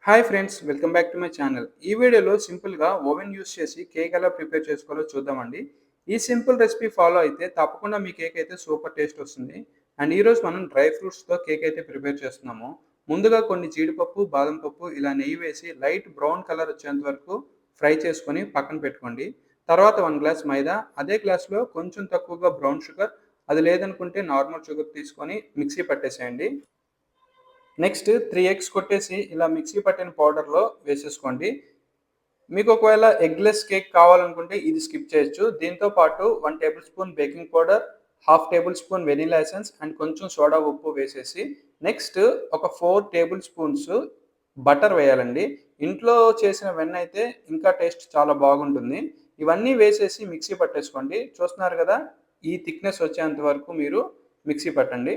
Hi friends, welcome back to my channel. ఈ వీడియోలో సింపుల్గా ఓవెన్ యూస్ చేసి కేక్ ఎలా ప్రిపేర్ చేసుకోవాలో చూద్దామండి. ఈ సింపుల్ రెసిపీ ఫాలో అయితే తప్పకుండా మీ కేక్ అయితే సూపర్ టేస్ట్ వస్తుంది. అండ్ ఈరోజు మనం డ్రై ఫ్రూట్స్తో కేక్ అయితే ప్రిపేర్ చేస్తున్నాము. ముందుగా కొన్ని జీడిపప్పు, బాదం పప్పు ఇలా నెయ్యి వేసి లైట్ బ్రౌన్ కలర్ వచ్చేంత వరకు ఫ్రై చేసుకొని పక్కన పెట్టుకోండి. తర్వాత 1 గ్లాస్ మైదా, అదే గ్లాస్లో కొంచెం తక్కువగా బ్రౌన్ షుగర్, అది లేదనుకుంటే నార్మల్ షుగర్ తీసుకొని మిక్సీ పట్టేసేయండి. నెక్స్ట్ 3 ఎగ్స్ కొట్టేసి ఇలా మిక్సీ పట్టిన పౌడర్లో వేసేసుకోండి. మీకు ఒకవేళ ఎగ్లెస్ కేక్ కావాలనుకుంటే ఇది స్కిప్ చేయొచ్చు. దీంతో పాటు 1 table spoon baking powder, half table spoon vanilla essence and కొంచెం సోడా ఉప్పు వేసేసి నెక్స్ట్ ఒక 4 టేబుల్ స్పూన్స్ బటర్ వేయాలండి. ఇంట్లో చేసిన వెన్న అయితే ఇంకా టేస్ట్ చాలా బాగుంటుంది. ఇవన్నీ వేసేసి మిక్సీ పట్టేసుకోండి. చూస్తున్నారు కదా, ఈ థిక్నెస్ వచ్చేంత వరకు మీరు మిక్సీ పట్టండి.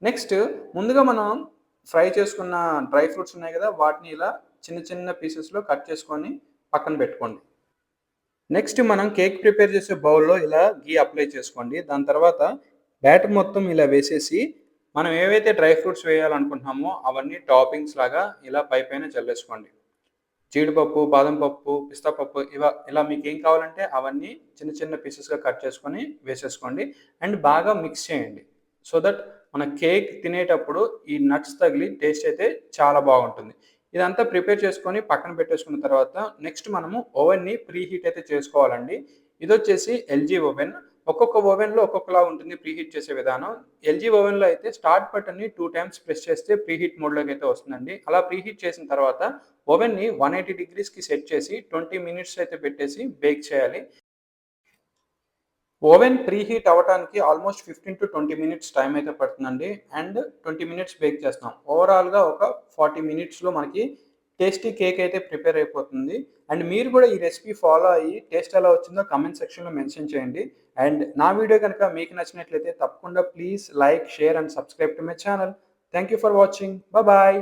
నెక్స్ట్ ముందుగా మనం ఫ్రై చేసుకున్న డ్రై ఫ్రూట్స్ ఉన్నాయి కదా, వాటిని ఇలా చిన్న చిన్న పీసెస్లో కట్ చేసుకొని పక్కన పెట్టుకోండి. నెక్స్ట్ మనం కేక్ ప్రిపేర్ చేసే బౌల్లో ఇలా గీ అప్లై చేసుకోండి. దాని తర్వాత బ్యాటర్ మొత్తం ఇలా వేసేసి మనం ఏవైతే డ్రై ఫ్రూట్స్ వేయాలనుకుంటున్నామో అవన్నీ టాపింగ్స్ లాగా ఇలా పైన చల్లేసుకోండి. జీడిపప్పు, బాదం పప్పు, పిస్తా పప్పు ఇలా మీకు ఏం కావాలంటే అవన్నీ చిన్న చిన్న పీసెస్గా కట్ చేసుకొని వేసేసుకోండి. అండ్ బాగా మిక్స్ చేయండి. సో దట్ మన కేక్ తినేటప్పుడు ఈ నట్స్ తగిలి టేస్ట్ అయితే చాలా బాగుంటుంది. ఇదంతా ప్రిపేర్ చేసుకొని పక్కన పెట్టేసుకున్న తర్వాత నెక్స్ట్ మనము ఓవెన్ని ప్రీ హీట్ అయితే చేసుకోవాలండి. ఇదొచ్చేసి ఎల్జీ ఓవెన్. ఒక్కొక్క ఓవెన్లో ఒక్కొక్కలా ఉంటుంది ప్రీ హీట్ చేసే విధానం. ఎల్జీ ఓవెన్లో అయితే స్టార్ట్ బటన్ని 2 టైమ్స్ ప్రెస్ చేస్తే ప్రీ హీట్ మోడ్లోకి అయితే వస్తుందండి. అలా ప్రీ హీట్ చేసిన తర్వాత ఓవెన్ని 180 డిగ్రీస్కి సెట్ చేసి 20 మినిట్స్ అయితే పెట్టేసి బేక్ చేయాలి. ఓవెన్ ప్రీ హీట్ అవ్వటానికి ఆల్మోస్ట్ 15-20 మినిట్స్ టైం అయితే పడుతుందండి. అండ్ 20 మినిట్స్ బేక్ చేస్తున్నాం. ఓవరాల్గా ఒక 40 మినిట్స్లో మనకి టేస్టీ కేక్ అయితే ప్రిపేర్ అయిపోతుంది. అండ్ మీరు కూడా ఈ రెసిపీ ఫాలో అయ్యి టేస్ట్ ఎలా వచ్చిందో కమెంట్ సెక్షన్లో మెన్షన్ చేయండి. అండ్ నా వీడియో కనుక మీకు నచ్చినట్లయితే తప్పకుండా please like, share and subscribe to my channel. Thank you for watching. Bye.